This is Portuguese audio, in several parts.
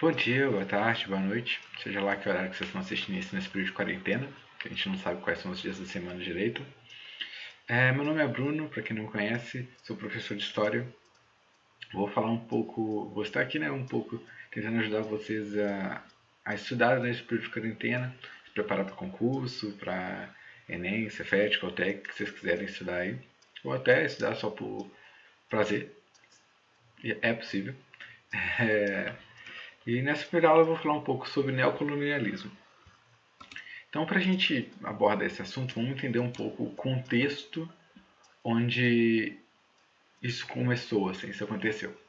Bom dia, boa tarde, boa noite, seja lá que horário que vocês estão assistindo isso nesse período de quarentena, que a gente não sabe quais são os dias da semana direito. Meu nome é Bruno, para quem não me conhece, sou professor de História. Vou estar aqui um pouco tentando ajudar vocês a estudar nesse período de quarentena, se preparar para concurso, para Enem, Cefet, qualquer que vocês quiserem estudar aí, ou até estudar só por prazer, é possível. E nessa primeira aula eu vou falar um pouco sobre neocolonialismo. Então, para a gente abordar esse assunto, vamos entender um pouco o contexto onde isso começou, assim, isso aconteceu.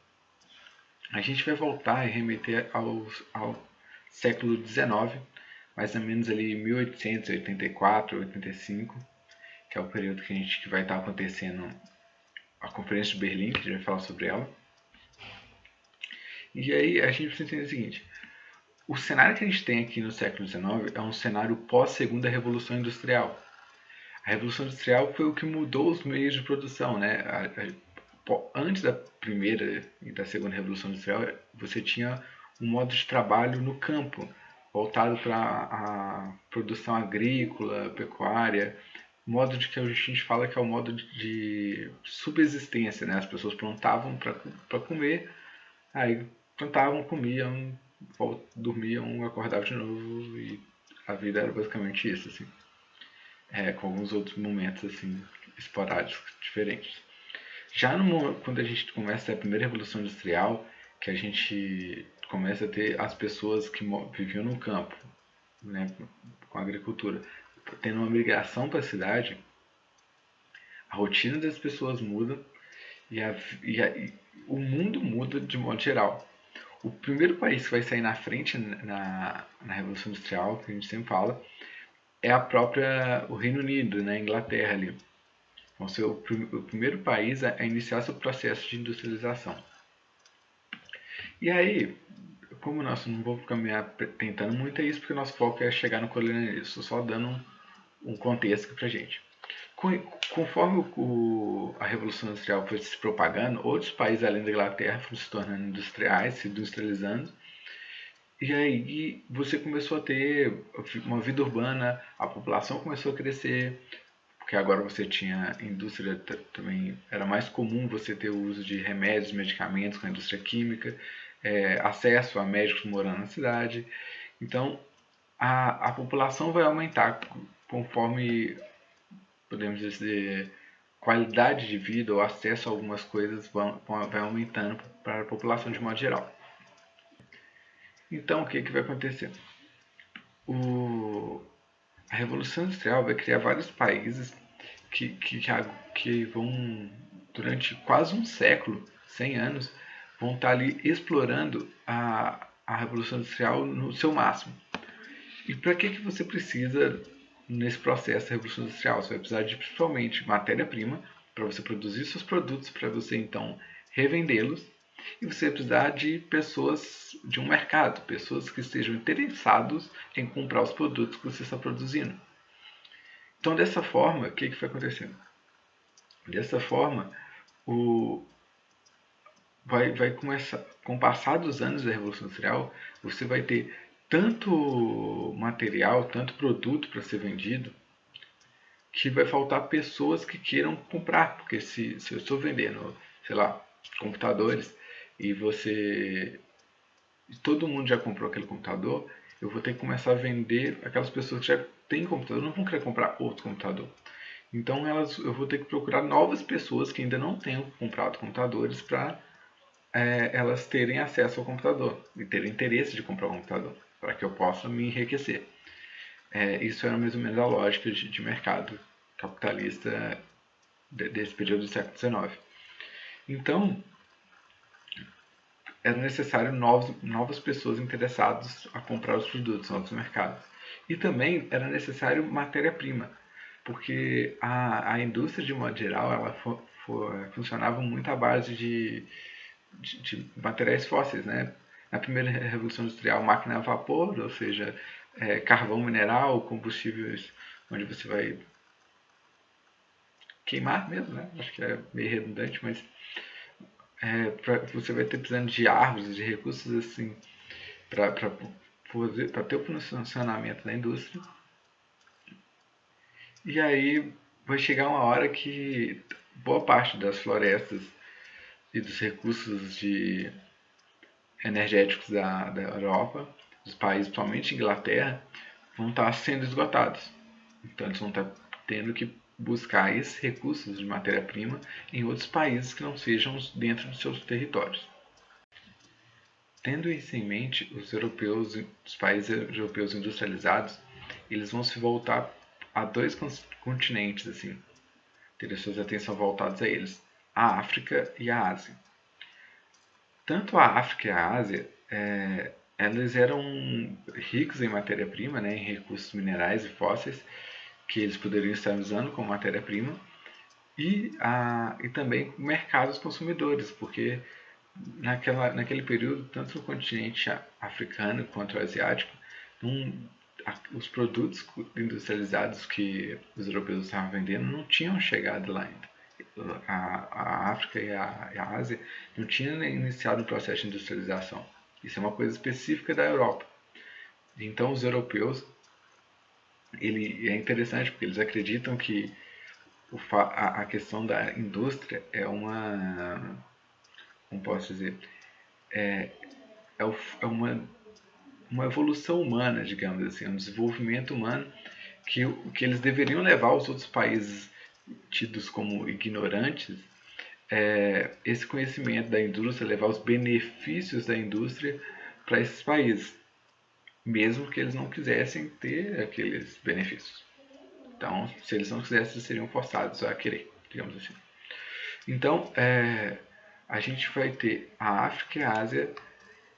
A gente vai voltar e remeter ao século XIX, mais ou menos ali 1884, 85, que é o período que vai estar acontecendo a Conferência de Berlim, que a gente vai falar sobre ela. E aí a gente precisa entender o seguinte: o cenário que a gente tem aqui no século XIX é um cenário pós-segunda Revolução Industrial. A Revolução Industrial foi o que mudou os meios de produção, né? Antes da primeira e da segunda Revolução Industrial, você tinha um modo de trabalho no campo, voltado para a produção agrícola, pecuária, modo de que a gente fala que é o modo de subsistência, né? As pessoas plantavam para comer, aí plantavam, comiam, dormiam, acordavam de novo e a vida era basicamente isso, assim. Com alguns outros momentos assim esporádicos diferentes. Já quando a gente começa a primeira revolução industrial, que a gente começa a ter as pessoas que viviam no campo, né, com a agricultura, tendo uma migração para a cidade, a rotina das pessoas muda e o mundo muda de modo geral. O primeiro país que vai sair na frente na Revolução Industrial, que a gente sempre fala, é o Reino Unido, né, a Inglaterra ali. Vão ser o primeiro país a iniciar seu processo de industrialização. E aí, como nós não vamos ficar tentando muito é isso, porque o nosso foco é chegar no colonialismo, estou só dando um contexto aqui pra gente. Conforme a Revolução Industrial foi se propagando, outros países além da Inglaterra foram se tornando industriais, se industrializando, e aí você começou a ter uma vida urbana, a população começou a crescer, porque agora você tinha indústria também, era mais comum você ter o uso de remédios, medicamentos com a indústria química, acesso a médicos morando na cidade. Então, a população vai aumentar conforme, podemos dizer, qualidade de vida ou acesso a algumas coisas vai aumentando para a população de modo geral. Então, o que vai acontecer? A Revolução Industrial vai criar vários países que vão, durante quase um século, 100 anos, vão estar ali explorando a Revolução Industrial no seu máximo. E para que você precisa nesse processo da Revolução Industrial? Você vai precisar de principalmente matéria-prima para você produzir seus produtos, para você então revendê-los, e você vai precisar de pessoas, de um mercado, pessoas que estejam interessados em comprar os produtos que você está produzindo. Então, dessa forma, o que foi acontecendo? Dessa forma, vai começar, com o passar dos anos da Revolução Industrial, você vai ter tanto material, tanto produto para ser vendido, que vai faltar pessoas que queiram comprar. Porque se eu estou vendendo, sei lá, computadores, e todo mundo já comprou aquele computador, eu vou ter que começar a vender aquelas pessoas que já têm computador, não vão querer comprar outro computador. Então eu vou ter que procurar novas pessoas que ainda não tenham comprado computadores para elas terem acesso ao computador e terem interesse de comprar um computador, para que eu possa me enriquecer. Isso era mais ou menos a lógica de mercado capitalista desse período do século XIX. Então, era necessário novas pessoas interessadas a comprar os produtos, novos mercados. E também era necessário matéria-prima, porque a indústria, de modo geral, ela funcionava muito à base de materiais fósseis, né? Na primeira revolução industrial, máquina a vapor, ou seja, carvão mineral, combustíveis onde você vai queimar mesmo, né? Acho que é meio redundante, mas você vai ter precisando de árvores, de recursos assim para ter o funcionamento da indústria. E aí vai chegar uma hora que boa parte das florestas e dos recursos energéticos da Europa, dos países, principalmente Inglaterra, vão estar sendo esgotados. Então eles vão estar tendo que buscar esses recursos de matéria-prima em outros países que não sejam dentro dos seus territórios. Tendo isso em mente, os países europeus industrializados, eles vão se voltar a dois continentes, assim, ter suas atenções voltadas a eles, a África e a Ásia. Tanto a África e a Ásia, eles eram ricos em matéria-prima, né, em recursos minerais e fósseis, que eles poderiam estar usando como matéria-prima, e também mercados consumidores, porque naquele período, tanto no continente africano quanto o asiático, os produtos industrializados que os europeus estavam vendendo não tinham chegado lá ainda. A África e a Ásia não tinham iniciado o processo de industrialização. Isso é uma coisa específica da Europa. Então os europeus, é interessante porque eles acreditam que a questão da indústria é como posso dizer, é uma evolução humana, digamos assim, um desenvolvimento humano que eles deveriam levar aos outros países tidos como ignorantes, esse conhecimento da indústria, levar os benefícios da indústria para esses países, mesmo que eles não quisessem ter aqueles benefícios. Então, se eles não quisessem, eles seriam forçados a querer, digamos assim. Então, a gente vai ter a África e a Ásia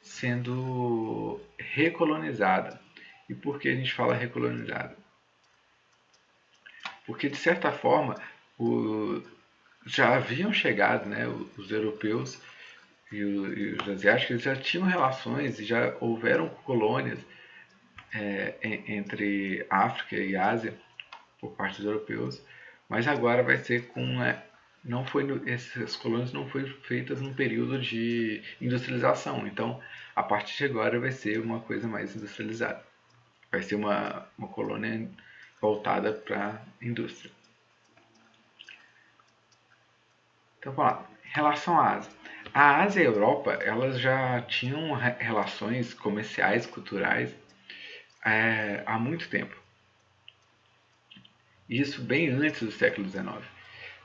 sendo recolonizada. E por que a gente fala recolonizada? Porque, de certa forma, já haviam chegado, né, os europeus e os asiáticos, eles já tinham relações e já houveram colônias entre África e Ásia por parte dos europeus, mas agora vai ser essas colônias não foram feitas num período de industrialização, então a partir de agora vai ser uma coisa mais industrializada, vai ser uma colônia voltada para a indústria. Então vamos lá, em relação à Ásia. A Ásia e a Europa, elas já tinham relações comerciais, culturais há muito tempo. Isso bem antes do século XIX.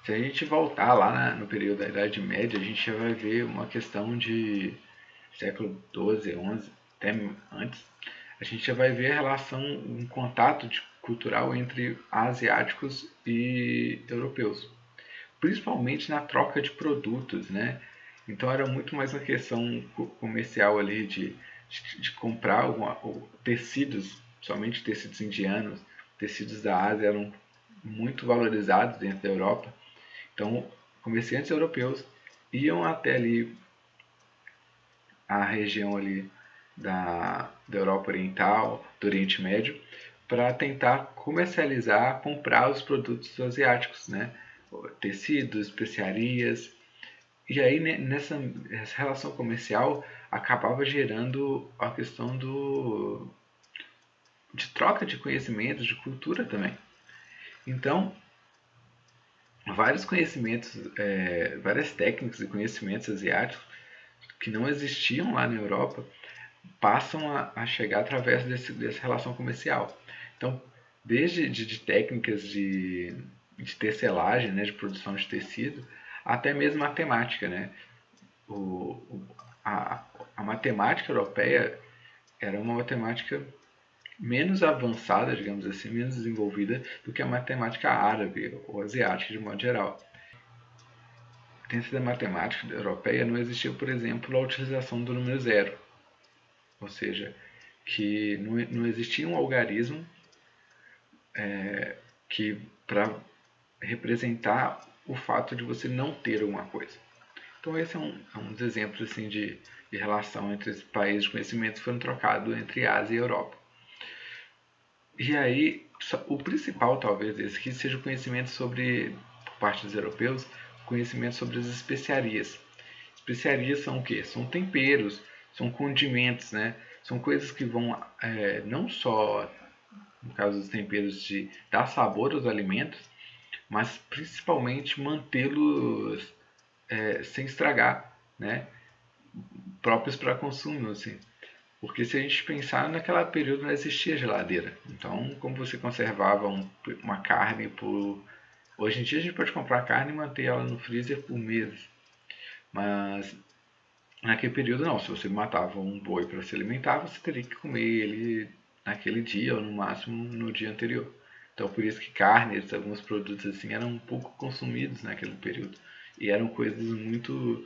Se a gente voltar lá no período da Idade Média, a gente já vai ver uma questão de século XII, XI, até antes, a gente já vai ver a relação, um contato cultural entre asiáticos e europeus, principalmente na troca de produtos, né? Então era muito mais uma questão comercial ali de comprar tecidos, somente tecidos indianos, tecidos da Ásia eram muito valorizados dentro da Europa. Então, comerciantes europeus iam até ali a região ali da Europa Oriental, do Oriente Médio, para tentar comercializar, comprar os produtos asiáticos, né? Tecidos, especiarias. E aí nessa relação comercial acabava gerando a questão de troca de conhecimentos, de cultura também. Então, vários conhecimentos, várias técnicas e conhecimentos asiáticos que não existiam lá na Europa passam a chegar através dessa relação comercial. Então, desde de técnicas de tecelagem, né, de produção de tecido, até mesmo matemática, né? A matemática europeia era uma matemática menos avançada, digamos assim, menos desenvolvida do que a matemática árabe ou asiática de modo geral. Dentro da matemática europeia não existia, por exemplo, a utilização do número zero, ou seja, que não existia um algarismo que para representar o fato de você não ter alguma coisa. Então esse é um dos exemplos assim, de relação entre os países de conhecimento que foram trocados entre Ásia e Europa. E aí, o principal talvez desse que seja o conhecimento sobre, por parte dos europeus, conhecimento sobre as especiarias. Especiarias são o quê? São temperos, são condimentos, né? são coisas que vão não só, no caso dos temperos, de dar sabor aos alimentos, mas principalmente mantê-los sem estragar, né? Próprios para consumo, assim. Porque se a gente pensar, naquela período não existia geladeira. Então, como você conservava uma carne por... Hoje em dia a gente pode comprar carne e manter ela no freezer por meses. Mas naquele período não. Se você matava um boi para se alimentar, você teria que comer ele naquele dia ou no máximo no dia anterior. Então por isso que carnes, alguns produtos assim eram um pouco consumidos naquele período. E eram coisas muito...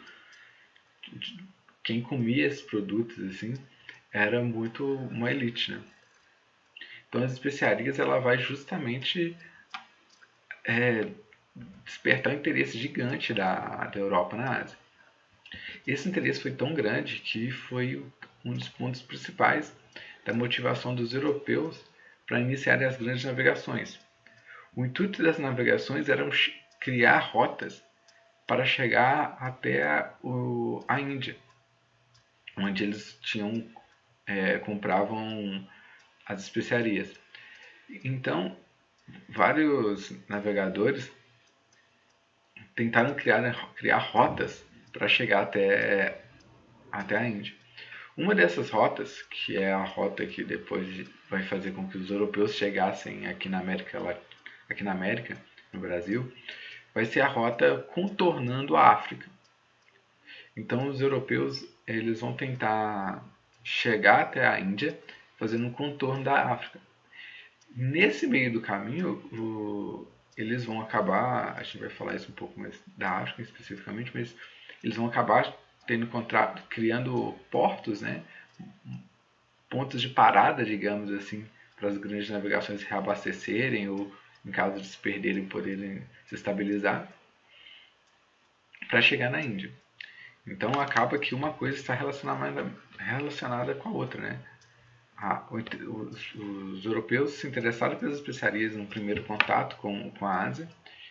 Quem comia esses produtos assim era muito uma elite, né? Então as especiarias ela vai justamente despertar um interesse gigante da Europa na Ásia. Esse interesse foi tão grande que foi um dos pontos principais da motivação dos europeus para iniciarem as grandes navegações. O intuito das navegações era criar rotas para chegar até a Índia, onde eles compravam as especiarias. Então, vários navegadores tentaram criar rotas para chegar até a Índia. Uma dessas rotas, que é a rota que depois vai fazer com que os europeus chegassem aqui na América, no Brasil, vai ser a rota contornando a África. Então os europeus eles vão tentar chegar até a Índia fazendo um contorno da África. Nesse meio do caminho, eles vão acabar, a gente vai falar isso um pouco mais da África especificamente, mas eles vão acabar criando portos, né? Pontos de parada, digamos assim, para as grandes navegações se reabastecerem ou, em caso de se perderem, poderem se estabilizar para chegar na Índia. Então acaba que uma coisa está relacionada com a outra, né? Os europeus se interessaram pelas especiarias no primeiro contato com a Ásia,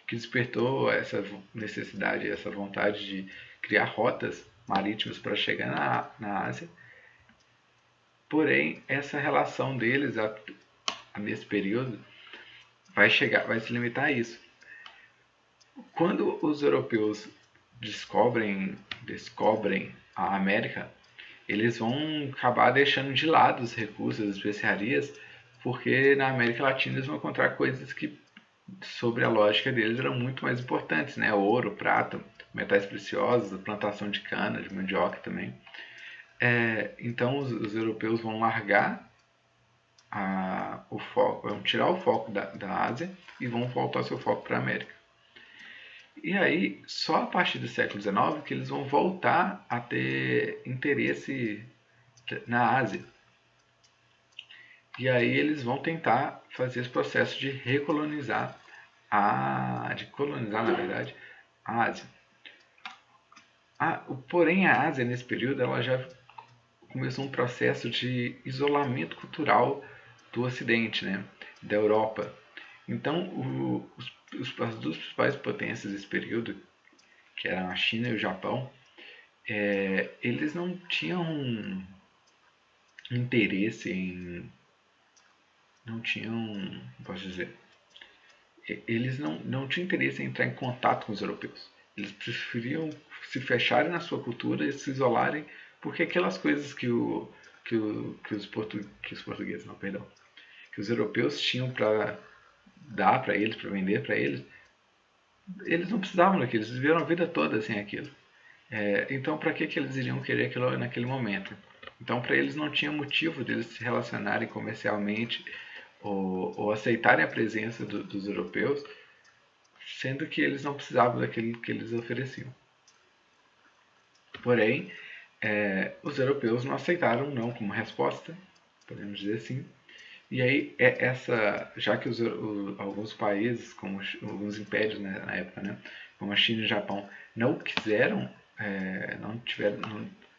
que despertou essa necessidade, essa vontade de criar rotas marítimas para chegar na Ásia. Porém, essa relação deles nesse período vai se limitar a isso. Quando os europeus descobrem a América, eles vão acabar deixando de lado os recursos, as especiarias, porque na América Latina eles vão encontrar coisas que, sobre a lógica deles, eram muito mais importantes, né? Ouro, prata, metais preciosos, plantação de cana, de mandioca também. Então os europeus vão largar vão tirar o foco da Ásia e vão voltar o seu foco para a América. E aí, só a partir do século XIX que eles vão voltar a ter interesse na Ásia. E aí eles vão tentar fazer esse processo de recolonizar, colonizar, na verdade, a Ásia. Porém, a Ásia, nesse período, ela já começou um processo de isolamento cultural do Ocidente, né, da Europa. Então, as duas principais potências desse período, que eram a China e o Japão, eles não tinham interesse eles não tinham interesse em entrar em contato com os europeus. Eles preferiam se fecharem na sua cultura e se isolarem, porque aquelas coisas que os portugueses, não, perdão, que os europeus tinham para dar para eles, para vender para eles, eles não precisavam daquilo, eles viveram a vida toda sem aquilo. Então, para que eles iriam querer aquilo naquele momento? Então, para eles não tinha motivo deles se relacionarem comercialmente ou aceitarem a presença dos europeus, sendo que eles não precisavam daquilo que eles ofereciam. Porém, os europeus não aceitaram não como resposta, podemos dizer assim. E aí, já que alguns países, como alguns impérios, né, na época, né, como a China e o Japão, não quiseram, não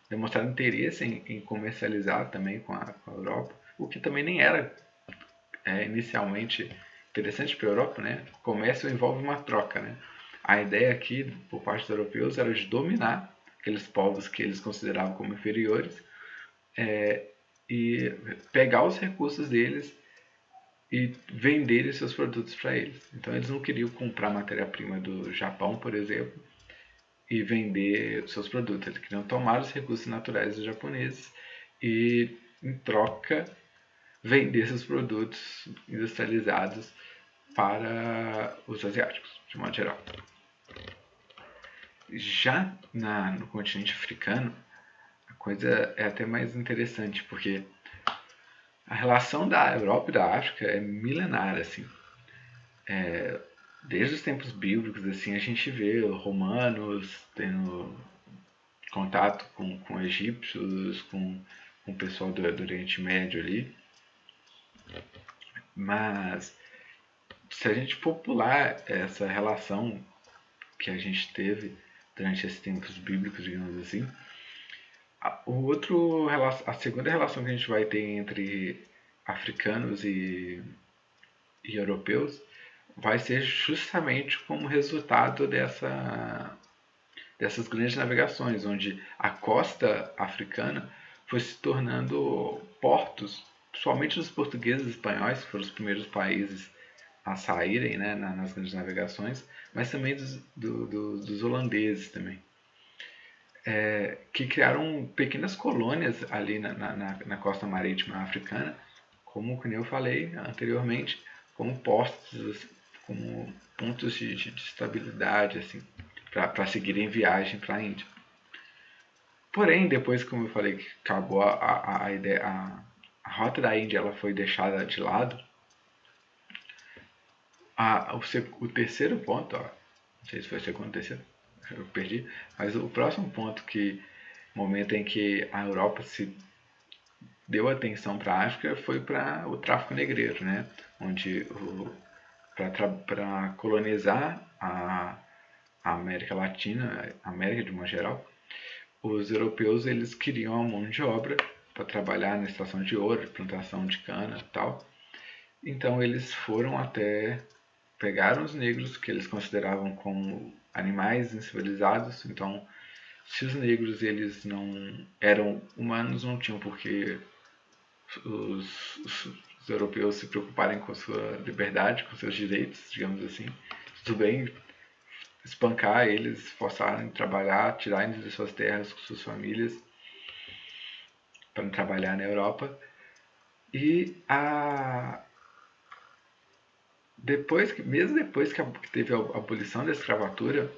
demonstraram interesse em comercializar também com a Europa, o que também nem era inicialmente interessante para a Europa, né? O comércio envolve uma troca, né? A ideia aqui, por parte dos europeus, era de dominar aqueles povos que eles consideravam como inferiores, e pegar os recursos deles e vender seus produtos para eles. Então eles não queriam comprar matéria-prima do Japão, por exemplo, e vender seus produtos. Eles queriam tomar os recursos naturais dos japoneses e, em troca, vender seus produtos industrializados para os asiáticos, de modo geral. Já no continente africano, a coisa é até mais interessante, porque a relação da Europa e da África é milenar, assim. Desde os tempos bíblicos, assim, a gente vê romanos tendo contato com egípcios, com o pessoal do Oriente Médio ali. Mas se a gente popular essa relação que a gente teve durante esses tempos bíblicos, digamos assim, a segunda relação que a gente vai ter entre africanos e europeus vai ser justamente como resultado dessas grandes navegações, onde a costa africana foi se tornando portos, principalmente dos portugueses e espanhóis, que foram os primeiros países a saírem, né, nas grandes navegações, mas também dos holandeses também, que criaram pequenas colônias ali na costa marítima africana, como eu falei anteriormente, como pontos de estabilidade, assim, para seguirem viagem para a Índia. Porém, depois, como eu falei, que acabou a ideia, a rota da Índia ela foi deixada de lado, o terceiro ponto, não sei se foi o segundo ou terceiro, eu perdi, mas o próximo ponto, momento em que a Europa se deu atenção para a África, foi para o tráfico negreiro, né? Onde para colonizar a América Latina, a América de uma geral, os europeus eles queriam a mão de obra para trabalhar na extração de ouro, de plantação de cana e tal. Então eles foram até pegaram os negros que eles consideravam como animais incivilizados. Então, se os negros eles não eram humanos, não tinham porque os europeus se preocuparem com a sua liberdade, com seus direitos, digamos assim. Tudo bem espancar eles, forçarem a trabalhar, tirarem de suas terras com suas famílias para trabalhar na Europa. E mesmo depois que teve a abolição da escravatura,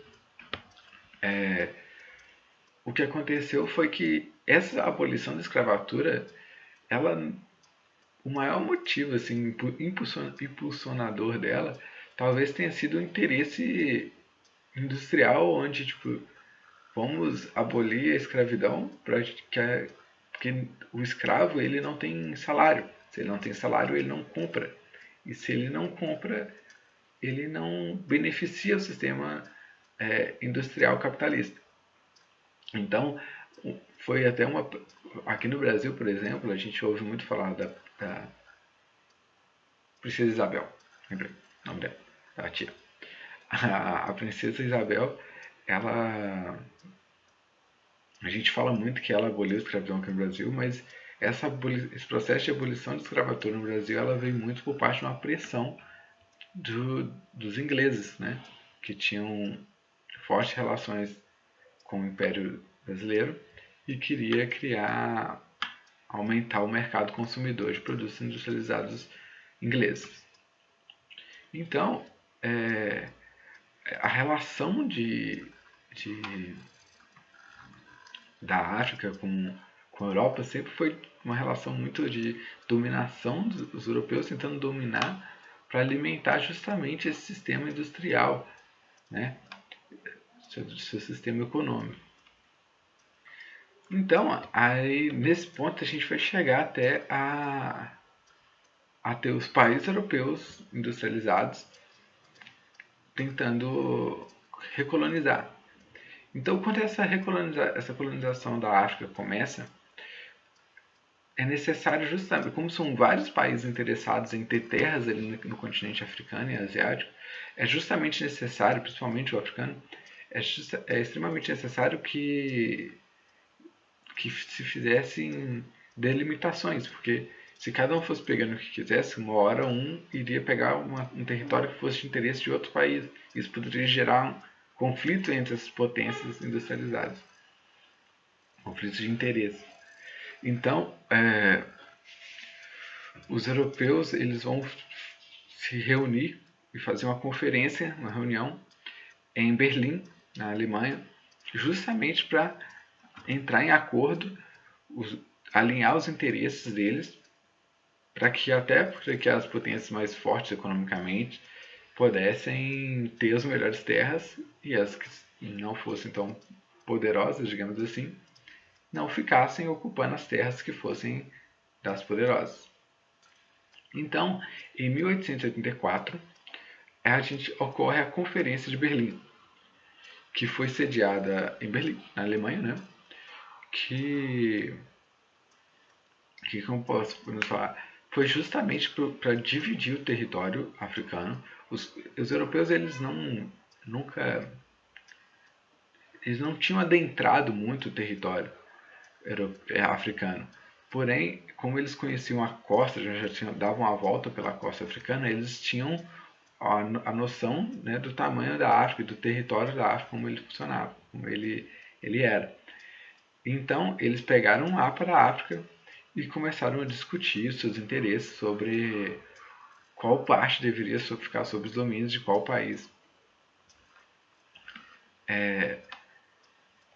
o que aconteceu foi que essa abolição da escravatura, o maior motivo, assim, impulsionador dela, talvez tenha sido o interesse industrial, onde, tipo, vamos abolir a escravidão porque o escravo ele não tem salário. Se ele não tem salário, ele não compra. E se ele não compra, ele não beneficia o sistema industrial capitalista. Então, foi até aqui no Brasil, por exemplo, a gente ouve muito falar da Princesa Isabel. Lembrei o nome dela, da tia. A Princesa Isabel, a gente fala muito que ela aboliu a escravidão aqui no Brasil, mas esse processo de abolição da escravatura no Brasil ela veio muito por parte de uma pressão dos ingleses, né, que tinham fortes relações com o Império Brasileiro e queria aumentar o mercado consumidor de produtos industrializados ingleses. Então, a relação da África com a Europa sempre foi uma relação muito de dominação dos europeus tentando dominar para alimentar justamente esse sistema industrial, né? Seu sistema econômico. Então, aí nesse ponto a gente vai chegar até a ter os países europeus industrializados tentando recolonizar. Então, quando essa colonização da África começa, é necessário justamente, como são vários países interessados em ter terras ali no continente africano e asiático, é justamente necessário, principalmente o africano, é extremamente necessário que se fizessem delimitações, porque se cada um fosse pegando o que quisesse, uma hora um iria pegar um território que fosse de interesse de outro país. Isso poderia gerar um conflito entre as potências industrializadas, conflitos de interesse. Então, os europeus eles vão se reunir e fazer uma conferência, uma reunião em Berlim, na Alemanha, justamente para entrar em acordo, alinhar os interesses deles, para que até porque as potências mais fortes economicamente pudessem ter as melhores terras e as que não fossem tão poderosas, digamos assim, não ficassem ocupando as terras que fossem das poderosas. Então, em 1884, ocorre a Conferência de Berlim, que foi sediada em Berlim, na Alemanha, né? Que como posso falar, foi justamente para dividir o território africano. Os europeus eles nunca eles não tinham adentrado muito o território africano. Porém, como eles conheciam a costa, davam a volta pela costa africana, eles tinham a noção, né, do tamanho da África, do território da África, como ele funcionava, como ele era. Então, eles pegaram um mapa da África e começaram a discutir os seus interesses sobre qual parte deveria ficar sob os domínios de qual país.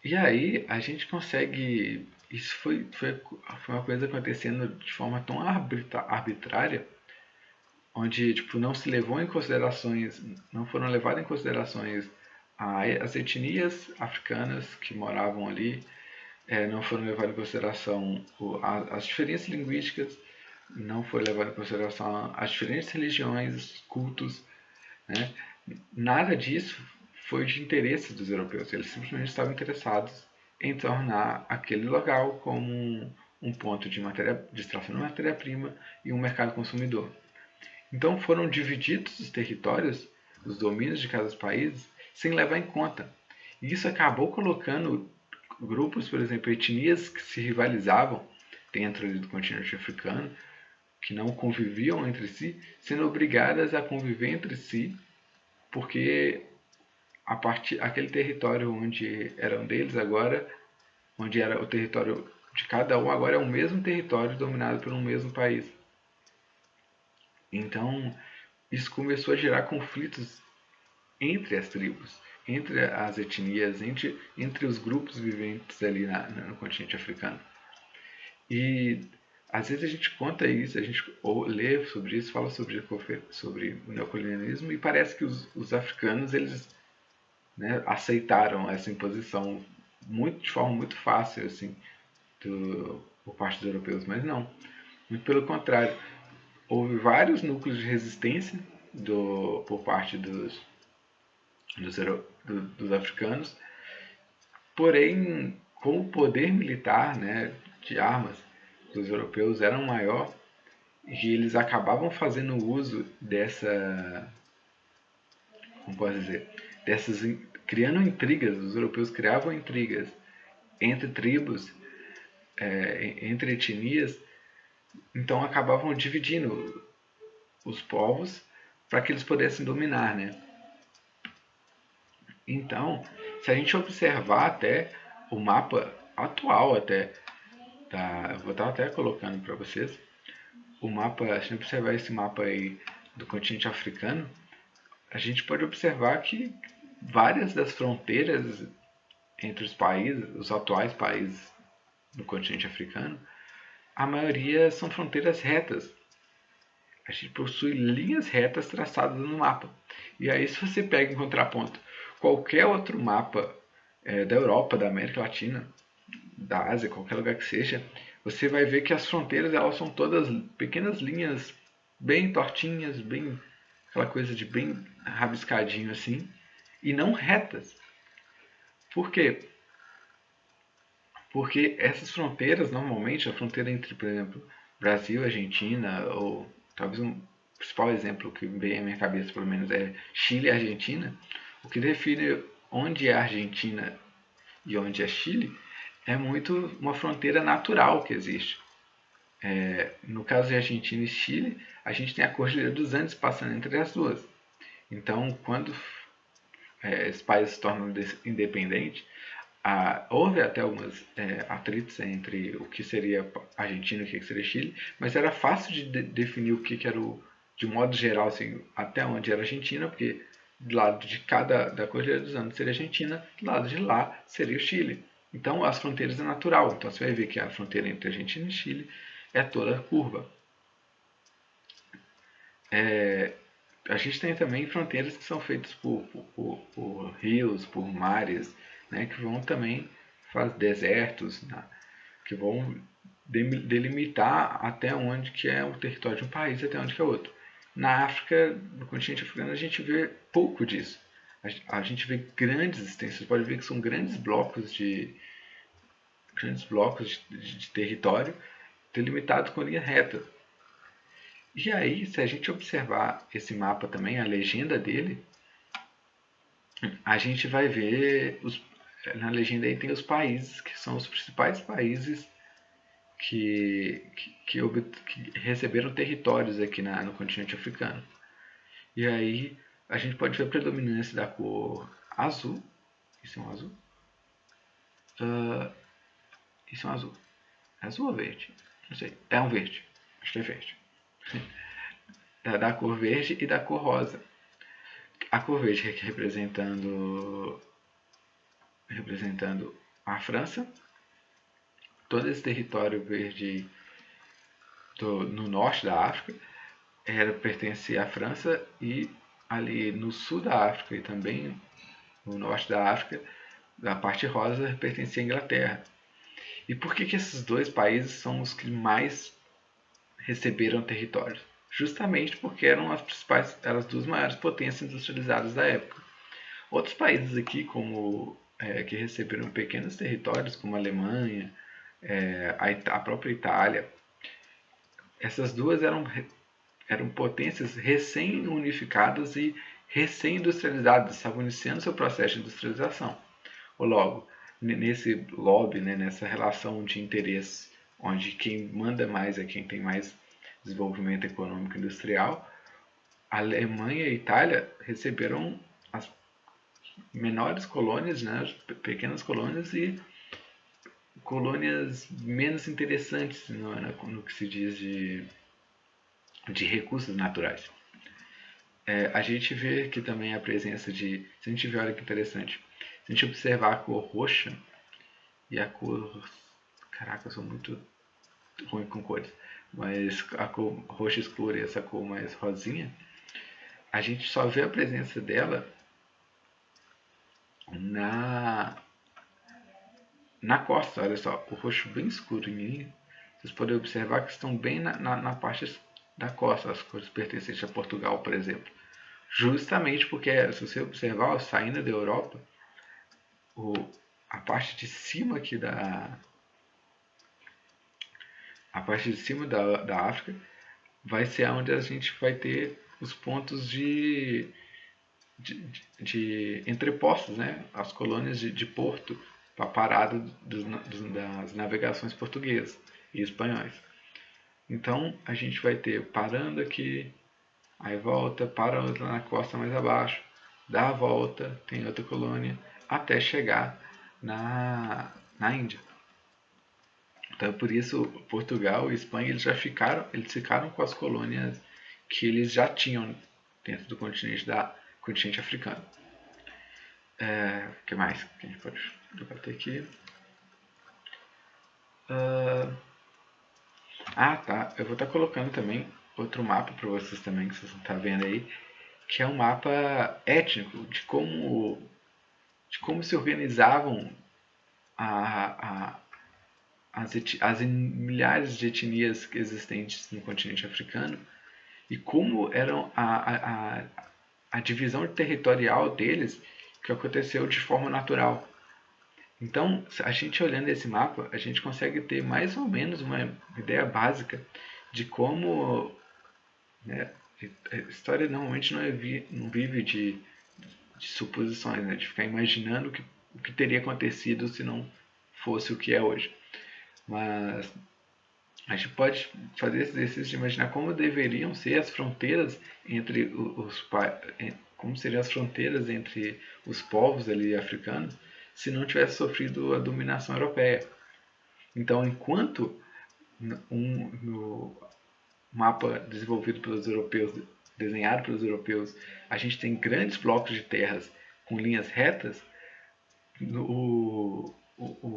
E aí a gente consegue. Isso foi uma coisa acontecendo de forma tão arbitrária, onde tipo, não se levou em considerações, não foram levadas em considerações as etnias africanas que moravam ali, não foram levadas em consideração as diferenças linguísticas, não foi levado em consideração as diferentes religiões, cultos, né? Nada disso foi de interesse dos europeus. Eles simplesmente estavam interessados em tornar aquele local como um ponto de extração de matéria-prima e um mercado consumidor. Então foram divididos os territórios, os domínios de cada país, sem levar em conta. E isso acabou colocando grupos, por exemplo, etnias que se rivalizavam dentro do continente africano, que não conviviam entre si, sendo obrigadas a conviver entre si, porque aquele território onde eram deles agora, onde era o território de cada um, agora é o mesmo território dominado por um mesmo país. Então, isso começou a gerar conflitos entre as tribos, entre as etnias, entre os grupos viventes ali no continente africano. E às vezes a gente conta isso, a gente lê sobre isso, fala sobre o neocolonialismo e parece que os africanos eles, né, aceitaram essa imposição de forma muito fácil assim, por parte dos europeus, mas não. Muito pelo contrário, houve vários núcleos de resistência por parte dos africanos, porém, com o poder militar, né, de armas dos europeus era maior, e eles acabavam fazendo uso como posso dizer, criando intrigas. Os europeus criavam intrigas entre tribos, entre etnias, então acabavam dividindo os povos para que eles pudessem dominar, né? Então, se a gente observar até o mapa atual eu vou estar até colocando para vocês o mapa, se a gente observar esse mapa aí do continente africano, a gente pode observar que várias das fronteiras entre os países, os atuais países do continente africano, a maioria são fronteiras retas. A gente possui linhas retas traçadas no mapa. E aí, se você pega em contraponto qualquer outro mapa da Europa, da América Latina, da Ásia, qualquer lugar que seja, você vai ver que as fronteiras elas são todas pequenas linhas bem tortinhas, bem aquela coisa de bem rabiscadinho assim, e não retas. Por quê? Porque essas fronteiras, normalmente, a fronteira entre, por exemplo, Brasil, Argentina, ou talvez um principal exemplo que vem à minha cabeça, pelo menos, é Chile e Argentina, o que define onde é a Argentina e onde é Chile é muito uma fronteira natural que existe. No caso de Argentina e Chile, a gente tem a Cordilheira dos Andes passando entre as duas. Então, quando esses países se tornam independentes, houve até alguns atritos entre o que seria Argentina e o que seria Chile, mas era fácil de definir o que era de modo geral, assim, até onde era Argentina, porque do lado de cada da Cordilheira dos Andes seria Argentina, do lado de lá seria o Chile. Então as fronteiras é natural. Então você vai ver que a fronteira entre Argentina e Chile é toda curva. A gente tem também fronteiras que são feitas por rios, por mares, né, que vão também fazer desertos, né, que vão delimitar até onde que é o território de um país, até onde que é outro. Na África, no continente africano, a gente vê pouco disso. A gente vê grandes extensões, pode ver que são grandes blocos de território delimitados com linha reta. E aí, se a gente observar esse mapa também, a legenda dele, a gente vai ver, na legenda aí tem os países, que são os principais países que receberam territórios aqui no continente africano. E aí a gente pode ver a predominância da cor azul. Isso é um azul? Isso é um azul. É azul ou verde? Não sei. É um verde. Acho que é verde. Da cor verde e da cor rosa. A cor verde representando a França. Todo esse território verde no norte da África pertencia à França, e ali no sul da África e também no norte da África, da parte rosa, pertencia à Inglaterra. E por que esses dois países são os que mais receberam territórios? Justamente porque eram as duas maiores potências industrializadas da época. Outros países aqui, que receberam pequenos territórios, como a Alemanha, a própria Itália, essas duas eram potências recém-unificadas e recém-industrializadas, estavam iniciando seu processo de industrialização. Ou logo, nesse lobby, né, nessa relação de interesse, onde quem manda mais é quem tem mais desenvolvimento econômico e industrial, a Alemanha e a Itália receberam as menores colônias, né, as pequenas colônias, e colônias menos interessantes no que se diz de recursos naturais. A gente vê aqui também a presença de... Se a gente ver, olha que interessante. Se a gente observar a cor roxa e a cor... Caraca, eu sou muito ruim com cores. Mas a cor roxa escura e essa cor mais rosinha, a gente só vê a presença dela na costa. Olha só, o roxo bem escurinho. Vocês podem observar que estão bem na parte da costa, as cores pertencentes a Portugal, por exemplo. Justamente porque, se você observar, saindo da Europa, a parte de cima aqui a parte de cima da África vai ser onde a gente vai ter os pontos de entrepostos, né? As colônias de porto para a parada das navegações portuguesas e espanhóis. Então a gente vai ter parando aqui, aí volta, para outra na costa mais abaixo, dá a volta, tem outra colônia, até chegar na Índia. Então por isso Portugal e Espanha eles ficaram com as colônias que eles já tinham dentro do continente africano. O que mais que a gente pode debater aqui? Tá. Eu vou estar colocando também outro mapa para vocês também, que vocês não estão vendo aí, que é um mapa étnico de como se organizavam as milhares de etnias existentes no continente africano e como eram a divisão territorial deles, que aconteceu de forma natural. Então, a gente olhando esse mapa, a gente consegue ter mais ou menos uma ideia básica de como, né, a história normalmente não vive de suposições, né, de ficar imaginando o que teria acontecido se não fosse o que é hoje. Mas A gente pode fazer esse exercício de imaginar como deveriam ser as fronteiras entre como seriam as fronteiras entre os povos ali africanos se não tivesse sofrido a dominação europeia. Então, enquanto no mapa desenvolvido pelos europeus, desenhado pelos europeus, a gente tem grandes blocos de terras com linhas retas, o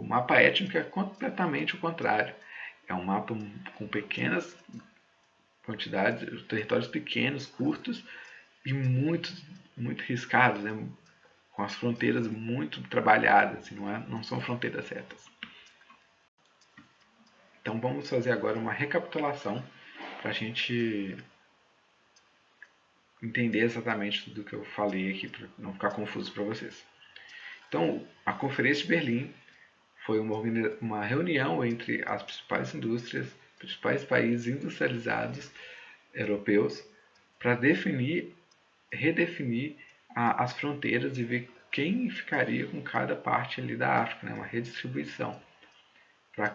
mapa étnico é completamente o contrário. É um mapa com pequenas quantidades, territórios pequenos, curtos e muito riscados, né? Com as fronteiras muito trabalhadas, não são fronteiras retas. Então vamos fazer agora uma recapitulação para a gente entender exatamente tudo que eu falei aqui, para não ficar confuso para vocês. Então, a Conferência de Berlim foi uma reunião entre as principais indústrias, principais países industrializados europeus, para redefinir as fronteiras e ver quem ficaria com cada parte ali da África, né? Uma redistribuição para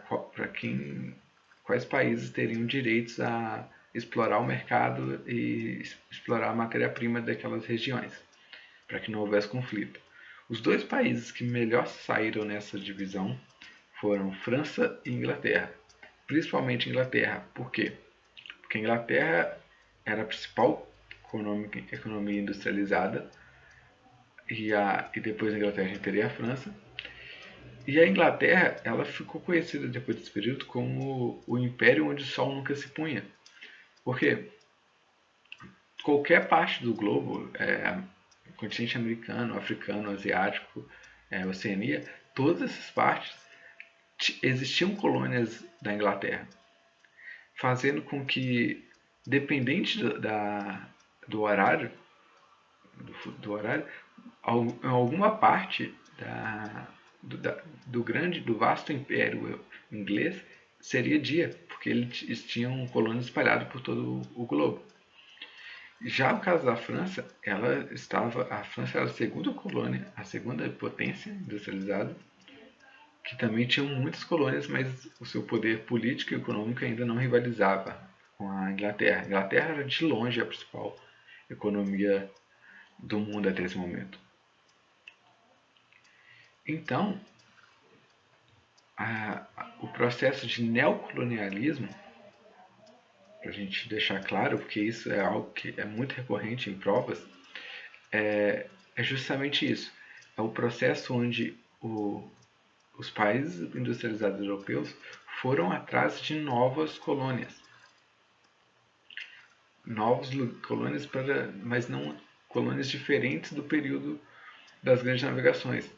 quais países teriam direitos a explorar o mercado e explorar a matéria-prima daquelas regiões, para que não houvesse conflito. Os dois países que melhor saíram nessa divisão foram França e Inglaterra. Principalmente Inglaterra. Por quê? Porque a Inglaterra era a principal economia industrializada e depois da Inglaterra a gente teria a França. E a Inglaterra ela ficou conhecida depois desse período como o império onde o sol nunca se punha. Porque qualquer parte do globo, continente americano, africano, asiático, Oceania, todas essas partes existiam colônias da Inglaterra, fazendo com que, dependente do horário, alguma parte do vasto império inglês seria dia, porque eles tinham colônias espalhadas por todo o globo. Já o caso da França, a França era a segunda colônia, a segunda potência industrializada, que também tinha muitas colônias, mas o seu poder político e econômico ainda não rivalizava com a Inglaterra. A Inglaterra era de longe a principal economia do mundo até esse momento. Então, o processo de neocolonialismo, para a gente deixar claro, porque isso é algo que é muito recorrente em provas, é justamente isso. É o processo onde os países industrializados europeus foram atrás de novas colônias. Mas não colônias diferentes do período das grandes navegações.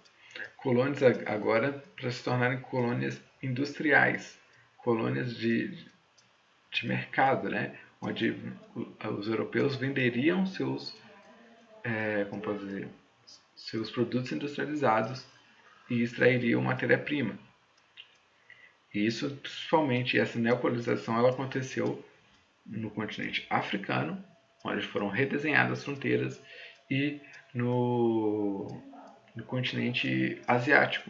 Colônias agora para se tornarem colônias industriais, colônias de mercado, né? Onde os europeus venderiam seus produtos industrializados e extrairiam matéria-prima. E isso, principalmente, essa neocolonização, ela aconteceu no continente africano, onde foram redesenhadas as fronteiras, e no continente asiático,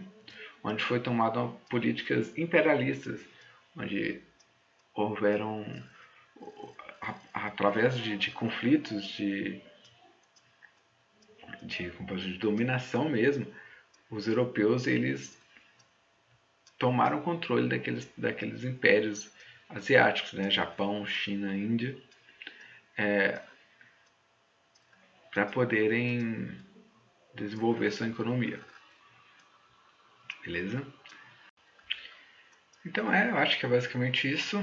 onde foi tomado políticas imperialistas, onde houveram, através de conflitos, de dominação mesmo, os europeus eles tomaram controle daqueles impérios asiáticos, né? Japão, China, Índia, para poderem desenvolver sua economia. Beleza? Então eu acho que é basicamente isso.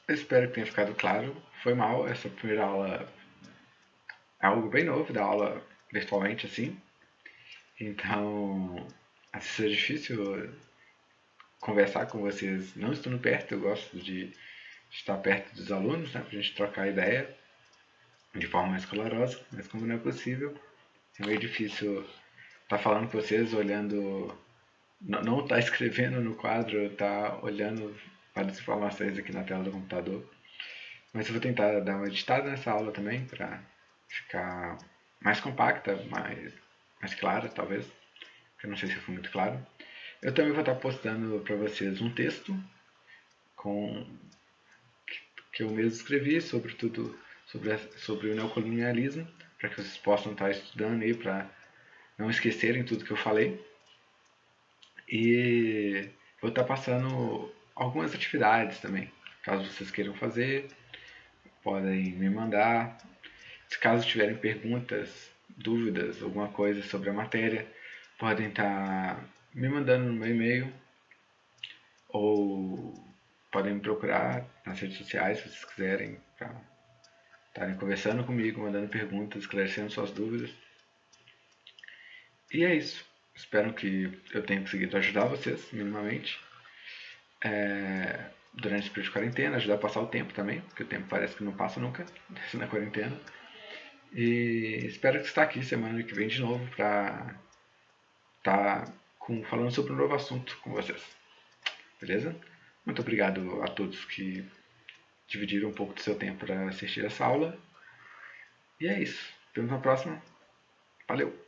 Eu espero que tenha ficado claro. Foi mal, essa primeira aula é algo bem novo, dar aula virtualmente assim. Então, assim, é difícil conversar com vocês não estando perto. Eu gosto de estar perto dos alunos, né, para a gente trocar ideia de forma mais calorosa, mas como não é possível, é meio difícil estar falando com vocês olhando, não estar escrevendo no quadro, estar olhando para as informações aqui na tela do computador. Mas eu vou tentar dar uma editada nessa aula também para ficar mais compacta, mais clara, talvez. Eu não sei se foi muito claro. Eu também vou estar postando para vocês um texto com que eu mesmo escrevi sobre tudo, sobre o neocolonialismo, para que vocês possam estar estudando aí, para não esquecerem tudo que eu falei. E vou estar passando algumas atividades também. Caso vocês queiram fazer, podem me mandar. Se caso tiverem perguntas, dúvidas, alguma coisa sobre a matéria, podem estar me mandando no meu e-mail ou podem me procurar nas redes sociais se vocês quiserem, para estarem conversando comigo, mandando perguntas, esclarecendo suas dúvidas. E é isso. Espero que eu tenha conseguido ajudar vocês minimamente durante esse período de quarentena, ajudar a passar o tempo também, porque o tempo parece que não passa nunca na quarentena. E espero que você está aqui semana que vem de novo para estar falando sobre um novo assunto com vocês. Beleza? Muito obrigado a todos que dividiram um pouco do seu tempo para assistir essa aula. E é isso. Vemos na próxima. Valeu!